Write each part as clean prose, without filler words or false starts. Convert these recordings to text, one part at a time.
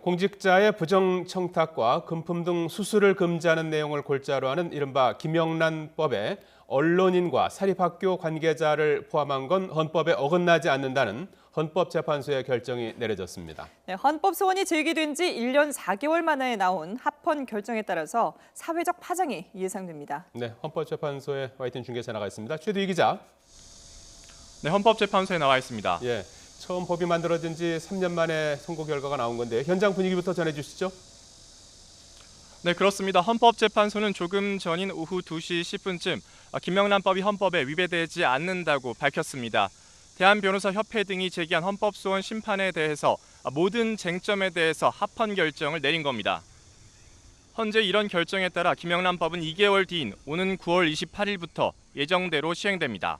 공직자의 부정청탁과 금품 등 수수를 금지하는 내용을 골자로 하는 이른바 김영란법에 언론인과 사립학교 관계자를 포함한 건 헌법에 어긋나지 않는다는 헌법재판소의 결정이 내려졌습니다. 네, 헌법 소원이 제기된 지 1년 4개월 만에 나온 합헌 결정에 따라서 사회적 파장이 예상됩니다. 네, 헌법재판소에 와있던 중계자 나가 있습니다. 최두희 기자. 네, 헌법재판소에 나와 있습니다. 예, 처음 법이 만들어진 지 3년 만에 선고 결과가 나온 건데 현장 분위기부터 전해주시죠. 네, 그렇습니다. 헌법재판소는 조금 전인 오후 2시 10분쯤 김영란법이 헌법에 위배되지 않는다고 밝혔습니다. 대한변호사협회 등이 제기한 헌법소원 심판에 대해서 모든 쟁점에 대해서 합헌 결정을 내린 겁니다. 현재 이런 결정에 따라 김영란법은 2개월 뒤인 오는 9월 28일부터 예정대로 시행됩니다.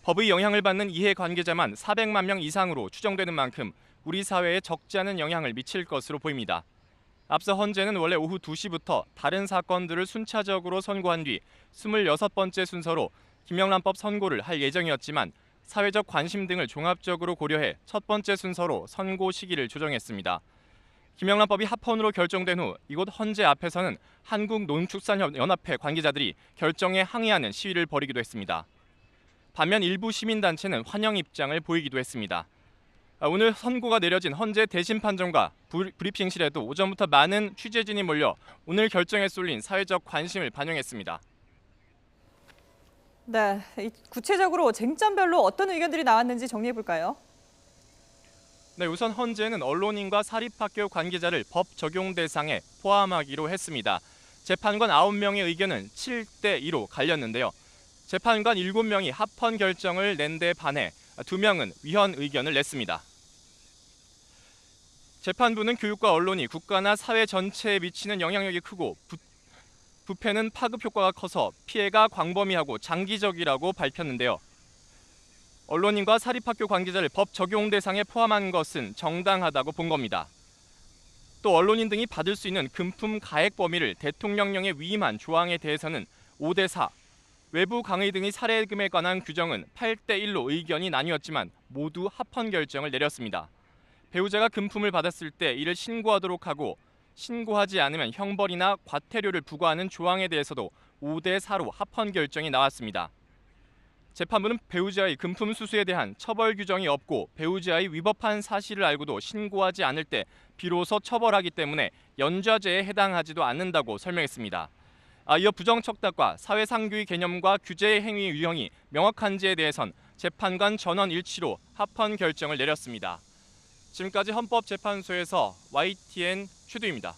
법의 영향을 받는 이해관계자만 400만 명 이상으로 추정되는 만큼 우리 사회에 적지 않은 영향을 미칠 것으로 보입니다. 앞서 헌재는 원래 오후 2시부터 다른 사건들을 순차적으로 선고한 뒤 26번째 순서로 김영란법 선고를 할 예정이었지만 사회적 관심 등을 종합적으로 고려해 첫 번째 순서로 선고 시기를 조정했습니다. 김영란법이 합헌으로 결정된 후 이곳 헌재 앞에서는 한국농축산연합회 관계자들이 결정에 항의하는 시위를 벌이기도 했습니다. 반면 일부 시민단체는 환영 입장을 보이기도 했습니다. 오늘 선고가 내려진 헌재 대신 판정과 브리핑실에도 오전부터 많은 취재진이 몰려 오늘 결정에 쏠린 사회적 관심을 반영했습니다. 네, 구체적으로 쟁점별로 어떤 의견들이 나왔는지 정리해 볼까요? 네, 우선 헌재는 언론인과 사립학교 관계자를 법 적용 대상에 포함하기로 했습니다. 재판관 9명의 의견은 7대2로 갈렸는데요. 재판관 7명이 합헌 결정을 낸 데 반해 2명은 위헌 의견을 냈습니다. 재판부는 교육과 언론이 국가나 사회 전체에 미치는 영향력이 크고 부패는 파급 효과가 커서 피해가 광범위하고 장기적이라고 밝혔는데요. 언론인과 사립학교 관계자를 법 적용 대상에 포함한 것은 정당하다고 본 겁니다. 또 언론인 등이 받을 수 있는 금품 가액 범위를 대통령령에 위임한 조항에 대해서는 5대4, 외부 강의 등의 사례금에 관한 규정은 8대1로 의견이 나뉘었지만 모두 합헌 결정을 내렸습니다. 배우자가 금품을 받았을 때 이를 신고하도록 하고 신고하지 않으면 형벌이나 과태료를 부과하는 조항에 대해서도 5대4로 합헌 결정이 나왔습니다. 재판부는 배우자의 금품 수수에 대한 처벌 규정이 없고 배우자의 위법한 사실을 알고도 신고하지 않을 때 비로소 처벌하기 때문에 연좌죄에 해당하지도 않는다고 설명했습니다. 이어 부정청탁과 사회상규의 개념과 규제의 행위 유형이 명확한지에 대해선 재판관 전원 일치로 합헌 결정을 내렸습니다. 지금까지 헌법재판소에서 YTN 최두입니다.